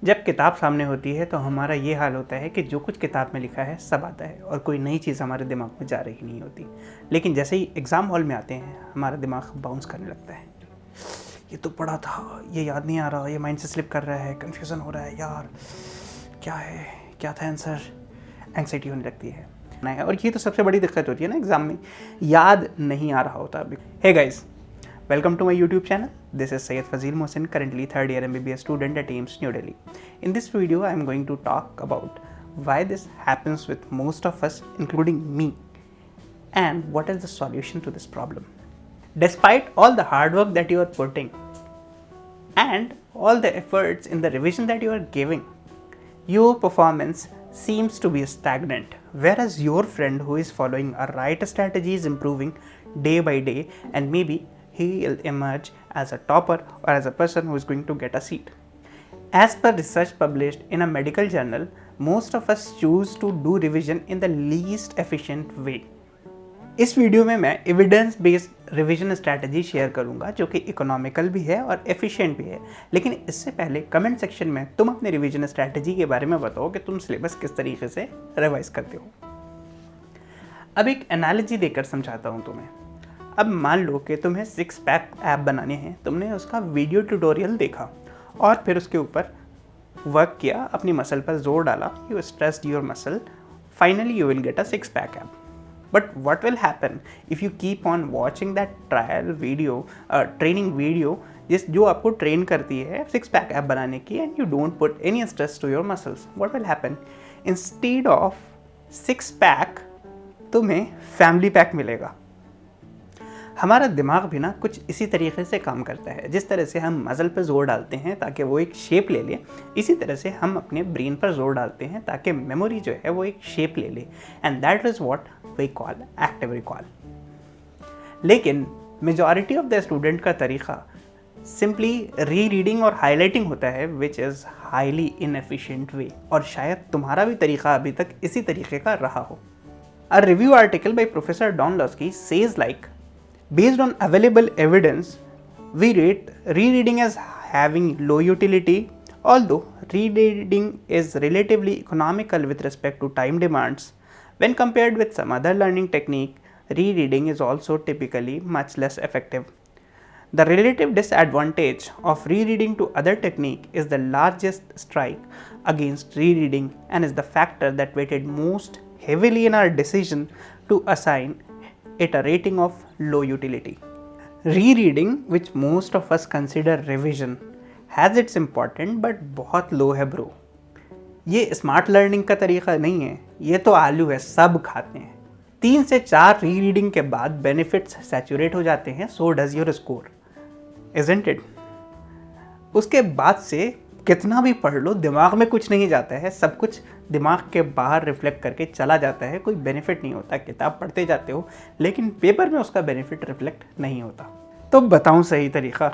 जब किताब सामने होती है तो हमारा ये हाल होता है कि जो कुछ किताब में लिखा है सब आता है और कोई नई चीज़ हमारे दिमाग में जा रही नहीं होती। लेकिन जैसे ही एग्ज़ाम हॉल में आते हैं हमारा दिमाग बाउंस करने लगता है, ये तो पढ़ा था, ये याद नहीं आ रहा, ये माइंड से स्लिप कर रहा है, कन्फ्यूज़न हो रहा है, यार क्या है, क्या था आंसर। एंग्जाइटी होने लगती है और ये तो सबसे बड़ी दिक्कत होती है ना एग्ज़ाम में, याद नहीं आ रहा होता अभी। Hey guys, welcome to my YouTube channel. This is Syed Fazil Mohsin, currently 3rd year MBBS student at AIIMS New Delhi. In this video, I am going to talk about why this happens with most of us, including me, and what is the solution to this problem. Despite all the hard work that you are putting and all the efforts in the revision that you are giving, your performance seems to be stagnant, whereas your friend who is following a right strategy is improving day by day, and maybe he will emerge as a topper or as a person who is going to get a seat. As per research published in a medical journal, most of us choose to do revision in the least efficient way. इस video में मैं evidence based revision strategy share करूंगा जो कि economical भी है और efficient भी है। लेकिन इससे पहले कमेंट सेक्शन में तुम अपने रिवीजन स्ट्रैटेजी के बारे में बताओ कि तुम सिलेबस किस तरीके से रिवाइज करते हो। अब एक एनालॉजी देकर समझाता हूं तुम्हें। अब मान लो कि तुम्हें 6 पैक ऐप बनाने हैं, तुमने उसका वीडियो ट्यूटोरियल देखा और फिर उसके ऊपर वर्क किया, अपनी मसल पर जोर डाला, you stressed your muscle, finally you will get a 6 pack abs. But what will happen if you keep on watching that trial video, training video, जो आपको ट्रेन करती है 6 पैक ऐप बनाने की, and you don't put any stress to your muscles? What will happen? Instead of 6 pack तुम्हें family pack मिलेगा. हमारा दिमाग भी ना कुछ इसी तरीके से काम करता है. जिस तरह से हम मसल पर जोर डालते हैं ताकि वो एक शेप ले ले, इसी तरह से हम अपने ब्रेन पर जोर डालते हैं ताकि मेमोरी जो है वो एक शेप ले ले, and that is what we call active recall. लेकिन मेजॉरिटी ऑफ द स्टूडेंट का तरीका सिंपली री रीडिंग और हाईलाइटिंग होता है, which is highly inefficient way. और शायद तुम्हारा भी तरीका अभी तक इसी तरीके का रहा हो. A review article by professor Dunlosky says like, based on available evidence, we rate rereading as having low utility. Although rereading is relatively economical with respect to time demands, when compared with some other learning technique, rereading is also typically much less effective. The relative disadvantage of rereading to other technique is the largest strike against rereading and is the factor that weighted most heavily in our decision to assign it a rating of low utility. Rereading, which most of us consider revision, has its important but बहुत low है bro. ये smart learning का तरीका नहीं है, ये तो आलू है, सब खाते हैं. 3 से 4 रीरीडिंग के बाद बेनिफिट्स सैचुरेट हो जाते हैं, so does your score, isn't it? उसके बाद से कितना भी पढ़ लो दिमाग में कुछ नहीं जाता है, सब कुछ दिमाग के बाहर रिफ्लेक्ट करके चला जाता है, कोई बेनिफिट नहीं होता. किताब पढ़ते जाते हो लेकिन पेपर में उसका बेनिफिट रिफ्लेक्ट नहीं होता. तो बताऊं सही तरीका.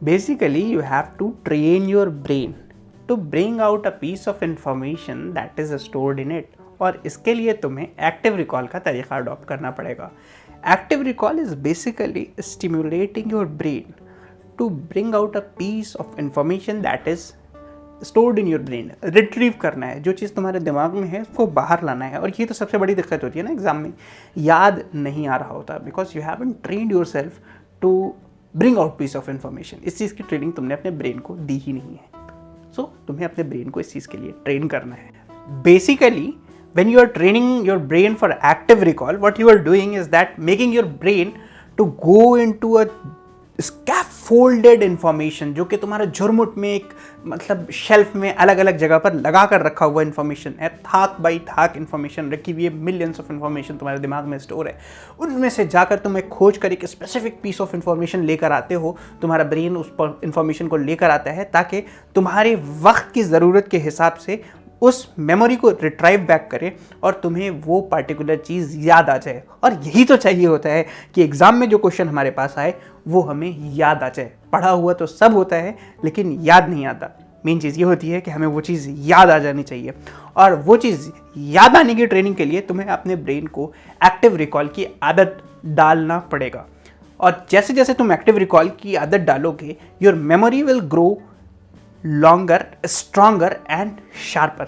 Basically you have to train your brain to bring out a piece of information that is stored in it, और इसके लिए तुम्हें एक्टिव रिकॉल का तरीका अडॉप्ट करना पड़ेगा. Active recall is basically stimulating your brain to bring out a piece of information that is stored in your brain. Retrieve करना है, जो चीज़ तुम्हारे दिमाग में है उसको बाहर लाना है. और ये तो सबसे बड़ी दिक्कत होती है ना एग्जाम में, याद नहीं आ रहा होता, because you haven't trained yourself to bring out piece of information. इस चीज़ की ट्रेनिंग तुमने अपने ब्रेन को दी ही नहीं है. सो तुम्हें अपने ब्रेन को इस चीज़ के लिए ट्रेन करना है. Basically when you are training your brain for active recall, what you are doing is that making your brain to go into a scaffolded information, जो कि तुम्हारे झुरमुट में एक मतलब शेल्फ में अलग अलग जगह पर लगा कर रखा हुआ इंफॉर्मेशन है. थाक बाई थाक इंफॉर्मेशन रखी हुई है, मिलियंस ऑफ इंफॉर्मेशन तुम्हारे दिमाग में स्टोर है. उनमें से जाकर तुम एक खोज कर एक स्पेसिफिक पीस ऑफ इंफॉर्मेशन लेकर आते हो. तुम्हारा ब्रेन उस पर इंफॉर्मेशन को लेकर आता है ताकि तुम्हारे वक्त की ज़रूरत के हिसाब से उस मेमोरी को रिट्राइव बैक करे और तुम्हें वो पार्टिकुलर चीज़ याद आ जाए. और यही तो चाहिए होता है कि एग्ज़ाम में जो क्वेश्चन हमारे पास आए वो हमें याद आ जाए. पढ़ा हुआ तो सब होता है लेकिन याद नहीं आता. मेन चीज़ ये होती है कि हमें वो चीज़ याद आ जानी चाहिए, और वो चीज़ याद आने की ट्रेनिंग के लिए तुम्हें अपने ब्रेन को एक्टिव रिकॉल की आदत डालना पड़ेगा. और जैसे जैसे तुम एक्टिव रिकॉल की आदत डालोगे, your memory will grow longer, stronger and sharper.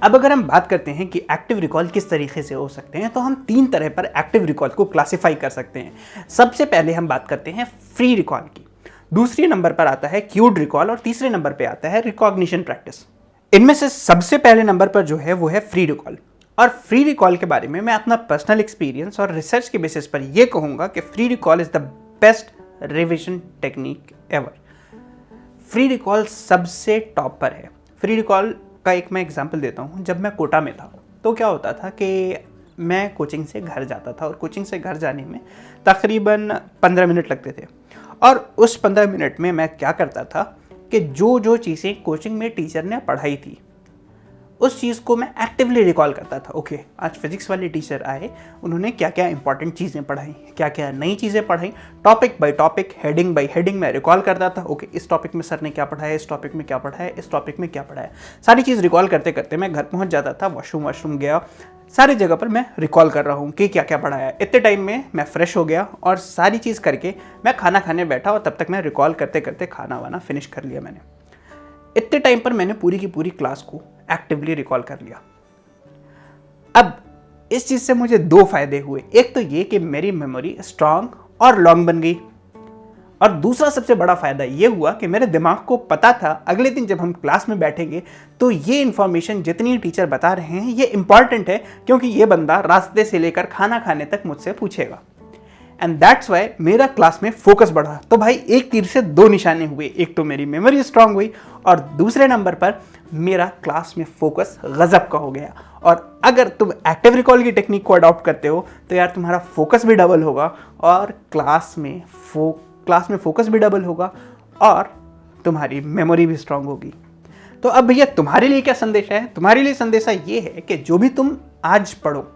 अब अगर हम बात करते हैं कि एक्टिव रिकॉल किस तरीके से हो सकते हैं, तो हम 3 तरह पर एक्टिव रिकॉल को क्लासिफाई कर सकते हैं। सबसे पहले हम बात करते हैं फ्री रिकॉल की, दूसरे नंबर पर आता है क्यूड रिकॉल और तीसरे नंबर पर आता है रिकॉग्निशन प्रैक्टिस। इनमें से सबसे पहले नंबर पर जो है वो है फ्री रिकॉल। और फ्री रिकॉल के बारे में मैं अपना पर्सनल एक्सपीरियंस और रिसर्च के बेसिस पर यह कहूँगा कि free recall is the best revision technique ever. Free recall सबसे टॉप पर है। फ्री रिकॉल का एक मैं एग्जांपल देता हूँ। जब मैं कोटा में था तो क्या होता था कि मैं कोचिंग से घर जाता था और कोचिंग से घर जाने में तकरीबन 15 मिनट लगते थे। और उस 15 मिनट में मैं क्या करता था कि जो जो चीज़ें कोचिंग में टीचर ने पढ़ाई थी उस चीज़ को मैं एक्टिवली रिकॉल करता था। ओके, आज फिजिक्स वाले टीचर आए, उन्होंने क्या क्या इंपॉर्टेंट चीज़ें पढ़ाई, क्या क्या नई चीज़ें पढ़ाई, topic by topic, heading by heading मैं रिकॉल करता था। ओके, इस टॉपिक में सर ने क्या पढ़ाया, इस टॉपिक में क्या पढ़ाया, इस टॉपिक में क्या पढ़ाया, सारी चीज़ रिकॉल करते करते मैं घर पहुँच जाता था। वॉशरूम गया, सारी जगह पर मैं रिकॉल कर रहा हूँ कि क्या क्या पढ़ाया। इतने टाइम में मैं फ्रेश हो गया और सारी चीज़ करके मैं खाना खाने बैठा और तब तक मैं रिकॉल करते करते खाना वाना फिनिश कर लिया मैंने। इतने टाइम पर मैंने पूरी की पूरी क्लास को एक्टिवली रिकॉल कर लिया। अब इस चीज़ से मुझे 2 फायदे हुए। एक तो ये कि मेरी मेमोरी स्ट्रांग और लॉन्ग बन गई, और दूसरा सबसे बड़ा फायदा ये हुआ कि मेरे दिमाग को पता था अगले दिन जब हम क्लास में बैठेंगे तो ये इन्फॉर्मेशन जितनी टीचर बता रहे हैं ये इंपॉर्टेंट है, क्योंकि ये बंदा रास्ते से लेकर खाना खाने तक मुझसे पूछेगा। एंड दैट्स वाई मेरा क्लास में फोकस बढ़ा। तो भाई एक तीर से 2 निशाने हुए, एक तो मेरी मेमोरी स्ट्रांग हुई और दूसरे नंबर पर मेरा क्लास में फोकस गजब का हो गया। और अगर तुम एक्टिव रिकॉल की टेक्निक को अडॉप्ट करते हो तो यार तुम्हारा फोकस भी डबल होगा और क्लास में फोकस भी डबल होगा और तुम्हारी मेमोरी भी स्ट्रांग होगी। तो अब भैया तुम्हारे लिए क्या संदेश है? तुम्हारे लिए संदेशा ये है कि जो भी तुम आज पढ़ो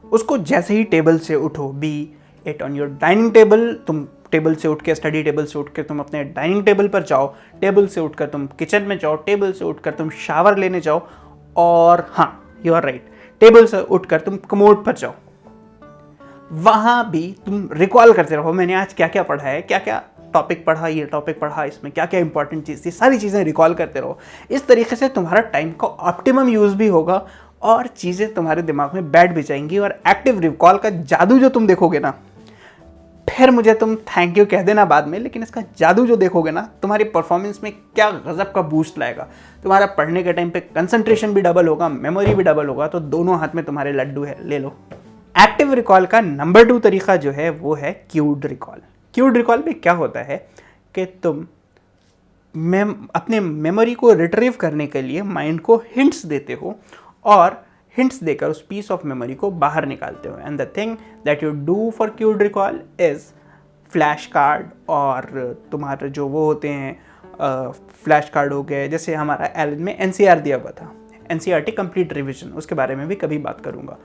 उसको जैसे ही टेबल से उठो, B it on your dining table, तुम टेबल से उठ के, स्टडी टेबल से उठ के तुम अपने डाइनिंग टेबल पर जाओ, टेबल से उठकर तुम किचन में जाओ, टेबल से उठकर तुम शावर लेने जाओ, और हाँ यू आर राइट, टेबल से उठकर तुम कमोड पर जाओ, वहाँ भी तुम रिकॉल करते रहो मैंने आज क्या क्या पढ़ा है, क्या क्या टॉपिक पढ़ा, ये टॉपिक पढ़ा, इसमें क्या क्या इंपॉर्टेंट चीज़ थी, सारी चीज़ें रिकॉल करते रहो। इस तरीके से तुम्हारा टाइम का ऑप्टिमम यूज़ भी होगा और चीज़ें तुम्हारे दिमाग में बैठ भी जाएंगी। और एक्टिव रिकॉल का जादू जो तुम देखोगे ना, फिर मुझे तुम थैंक यू कह देना बाद में, लेकिन इसका जादू जो देखोगे ना, तुम्हारी परफॉर्मेंस में क्या गजब का बूस्ट लाएगा। तुम्हारा पढ़ने के टाइम पे कंसंट्रेशन भी डबल होगा, मेमोरी भी डबल होगा, तो दोनों हाथ में तुम्हारे लड्डू है, ले लो। एक्टिव रिकॉल का नंबर 2 तरीका जो है वो है क्यूड रिकॉल। क्यूड रिकॉल में क्या होता है कि तुम अपने मेमोरी को रिट्रीव करने के लिए माइंड को हिंट्स देते हो और हिंट्स देकर उस पीस ऑफ मेमोरी को बाहर निकालते हो। And the thing that you do for cued recall is flash card, और तुम्हारे जो वो होते हैं फ्लैश कार्ड हो गए, जैसे हमारा एलन में एनसीआर दिया हुआ था, एनसीईआरटी कंप्लीट रिविजन, उसके बारे में भी कभी बात करूँगा,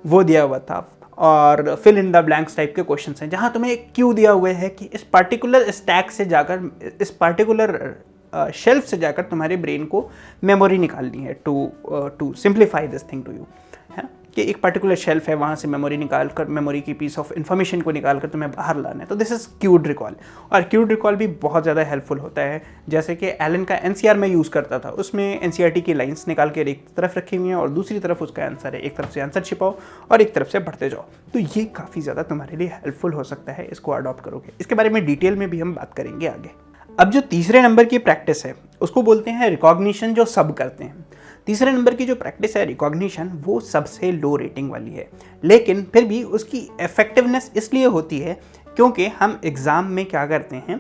वो दिया हुआ था। और fill in the blanks type के क्वेश्चन हैं जहाँ तुम्हें एक क्यू दिया हुआ है कि इस पार्टिकुलर स्टैक से जाकर, इस पार्टिकुलर शेल्फ से जाकर तुम्हारे ब्रेन को मेमोरी निकालनी है to simplify this thing to you, है कि एक पार्टिकुलर शेल्फ है, वहाँ से मेमोरी निकाल कर, मेमोरी की पीस ऑफ इन्फॉर्मेशन को निकाल कर तुम्हें बाहर लाना है। तो दिस इज़ क्यूड रिकॉल। और क्यूड रिकॉल भी बहुत ज़्यादा हेल्पफुल होता है। जैसे कि एलन का एनसीआर में यूज़ करता था, उसमें एनसीईआरटी की लाइन्स निकाल कर एक तरफ रखी हुई हैं और दूसरी तरफ उसका आंसर है, एक तरफ से आंसर छिपाओ और एक तरफ से पढ़ते जाओ। तो ये काफ़ी ज़्यादा तुम्हारे लिए हेल्पफुल हो सकता है, इसको अडॉप्ट करोगे। इसके बारे में डिटेल में भी हम बात करेंगे आगे। अब जो तीसरे नंबर की प्रैक्टिस है उसको बोलते हैं रिकॉग्निशन, जो सब करते हैं। तीसरे नंबर की जो प्रैक्टिस है रिकॉग्निशन, वो सबसे लो रेटिंग वाली है, लेकिन फिर भी उसकी इफ़ेक्टिवनेस इसलिए होती है क्योंकि हम एग्ज़ाम में क्या करते हैं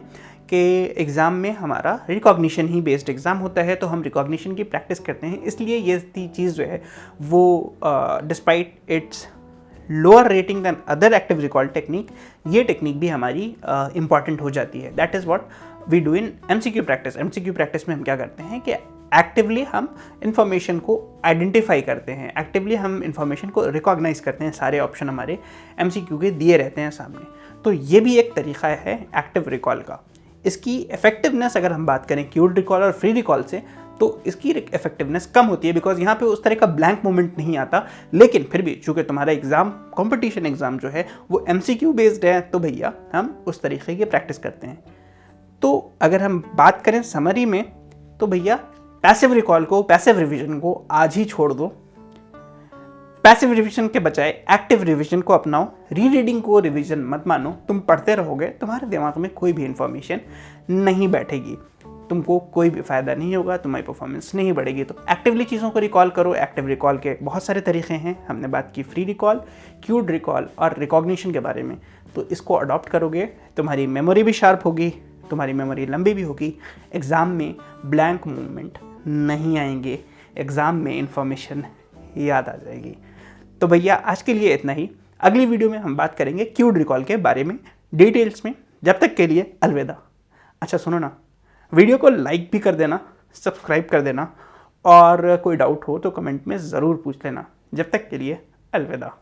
कि एग्ज़ाम में हमारा रिकॉग्निशन ही बेस्ड एग्ज़ाम होता है, तो हम रिकॉग्निशन की प्रैक्टिस करते हैं। इसलिए ये चीज़ जो है वो despite its lower rating than other active recall technique, ये टेक्निक भी हमारी इंपॉर्टेंट हो जाती है। That is what we do in MCQ practice. MCQ practice में हम क्या करते हैं कि एक्टिवली हम इंफॉर्मेशन को आइडेंटिफाई करते हैं, एक्टिवली हम इंफॉर्मेशन को रिकॉग्नाइज करते हैं। सारे ऑप्शन हमारे एमसीक्यू के दिए रहते हैं सामने। तो ये भी एक तरीका है एक्टिव रिकॉल का। इसकी इफेक्टिवनेस अगर हम बात करें क्यूड रिकॉल और फ्री रिकॉल से, तो इसकी इफेक्टिवनेस कम होती है, बिकॉज यहाँ पे उस तरह का ब्लैंक मोमेंट नहीं आता। लेकिन फिर भी चूंकि तुम्हारा एग्जाम, कॉम्पिटिशन एग्जाम जो है वो एमसीक्यू बेस्ड है, तो भैया हम उस तरीके की प्रैक्टिस करते हैं। तो अगर हम बात करें समरी में, तो भैया पैसिव रिकॉल को, पैसिव रिवीजन को आज ही छोड़ दो। पैसिव रिवीजन के बजाय एक्टिव रिवीजन को अपनाओ। रीरीडिंग को रिवीजन मत मानो। तुम पढ़ते रहोगे, तुम्हारे दिमाग में कोई भी इंफॉर्मेशन नहीं बैठेगी, तुमको कोई भी फ़ायदा नहीं होगा, तुम्हारी परफॉर्मेंस नहीं बढ़ेगी। तो एक्टिवली चीज़ों को रिकॉल करो। एक्टिव रिकॉल के बहुत सारे तरीके हैं। हमने बात की फ्री रिकॉल, क्यूड रिकॉल और रिकॉग्निशन के बारे में। तो इसको अडॉप्ट करोगे, तुम्हारी मेमोरी भी शार्प होगी, तुम्हारी मेमोरी लंबी भी होगी। एग्ज़ाम में ब्लैंक मोमेंट नहीं आएंगे, एग्ज़ाम में इंफॉर्मेशन याद आ जाएगी। तो भैया आज के लिए इतना ही। अगली वीडियो में हम बात करेंगे क्यूड रिकॉल के बारे में डिटेल्स में। जब तक के लिए अलविदा। अच्छा सुनो ना, वीडियो को लाइक भी कर देना, सब्सक्राइब कर देना, और कोई डाउट हो तो कमेंट में ज़रूर पूछ लेना। जब तक के लिए अलविदा।